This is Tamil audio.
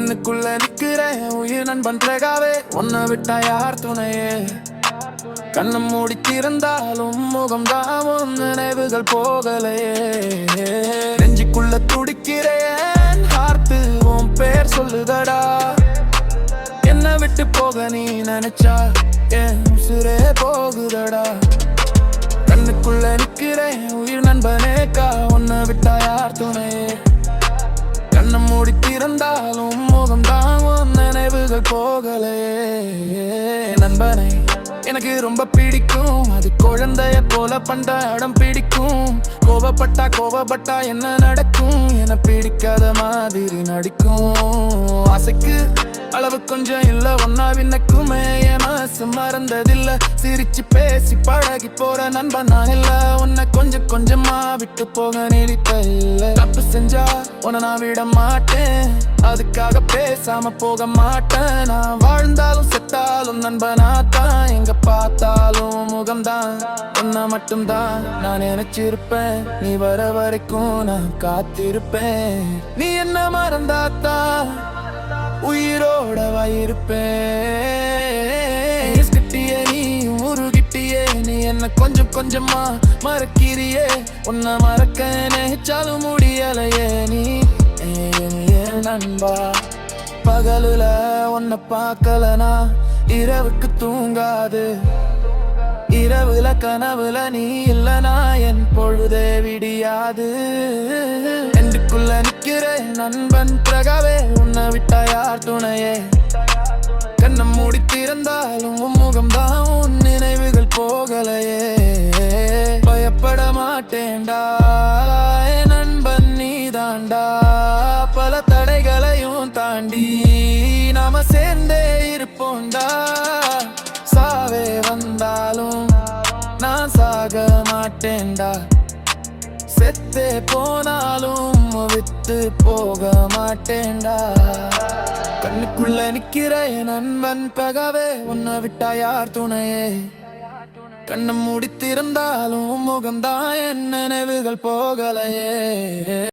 கண்ணுக்குள்ள நிக்கிற உயிர் நண்பன் பிரகாவே, உன்னை விட்டா யார் துணையே? கண்ணம் மூடி திறந்தாலும் முகம்தான் உன் நினைவுகள் போகலையே. நெஞ்சுக்குள்ள துடிக்கிறேன் ஹார்ட்டு உன் பேர் சொல்லுதடா. என்ன விட்டு போக நீ நினைச்சா என் உசுரே போகுதடா. கண்ணுக்குள்ள நிக்கிறேன் உயிர் நண்பனேக்கா, உன்னை விட்டா யார் துணையே? கண்ணம் மூடி திறந்தாலும் முகம்தான் உன் நினைவுகள் போகலையே. நண்பனை எனக்கு ரொம்ப பிடிக்கும், அது குழந்தைய போல பண்ற அடம் பிடிக்கும். கோவப்பட்டா என்ன நடக்கும், என பிடிக்காத மாதிரி நடிக்கும். ஆசைக்கு அளவு கொஞ்சம் இல்ல, ஒன்னா விண்ணக்குமே என் மனசு மறந்ததில்ல. சிரிச்சு பேசி பழகி போற நண்பன் நான் இல்ல, உன்னை கொஞ்சம் கொஞ்சமா விட்டு போக நீடித்த இல்ல. தப்பு செஞ்சா உன்னை நான் விட மாட்டேன், அதுக்காக பேசாம போக மாட்டேன். நான் வாழ்ந்தாலும் செத்தாலும் நண்பனாத்தான், எங்க பார்த்தாலும் முகம்தான் உன்னை மட்டும்தான் நான் நினைச்சிருப்பேன். நீ வர வரைக்கும் நான் காத்திருப்பேன். நீ என்ன மறந்தாத்தான் உயிரோட வாயிருப்பேன். கிட்டியே நீ உருகிட்டியே, நீ என்ன கொஞ்சம் கொஞ்சமா மறக்கிறியே. உன்னை மறக்க நினைச்சாலும் முடியலையே. நீ நண்பா, பகலுல உன்னை பார்க்கலனா இரவுக்கு தூங்காது. இரவுல கனவுல நீ இல்லனா என் பொழுதே விடியாது. எனக்குள்ள நிக்கிற நண்பன் பிரகாவே, உன்னை விட்டா யார் துணையே? கண்ணம் மூடி திறந்தாலும் முகம்தான் உன் நினைவுகள் போகலையே. பயப்பட மாட்டேன்டா என் நண்பன் நீ தாண்டா. பல தடைகளையும் தாண்டி நாம சேர்ந்தே இருப்போண்டா. சாவே வந்தாலும் நான் சாக மாட்டேன்டா, செத்தே போனாலும் விட்டு போக மாட்டேன்டா. கண்ணுக்குள்ள நிக்கிற என் நண்பன் பகவே, உன்னை விட்டா யார் துணையே? கண்ணம் மூடி திறந்தாலும் முகம்தான் என் நினைவுகள் போகலையே.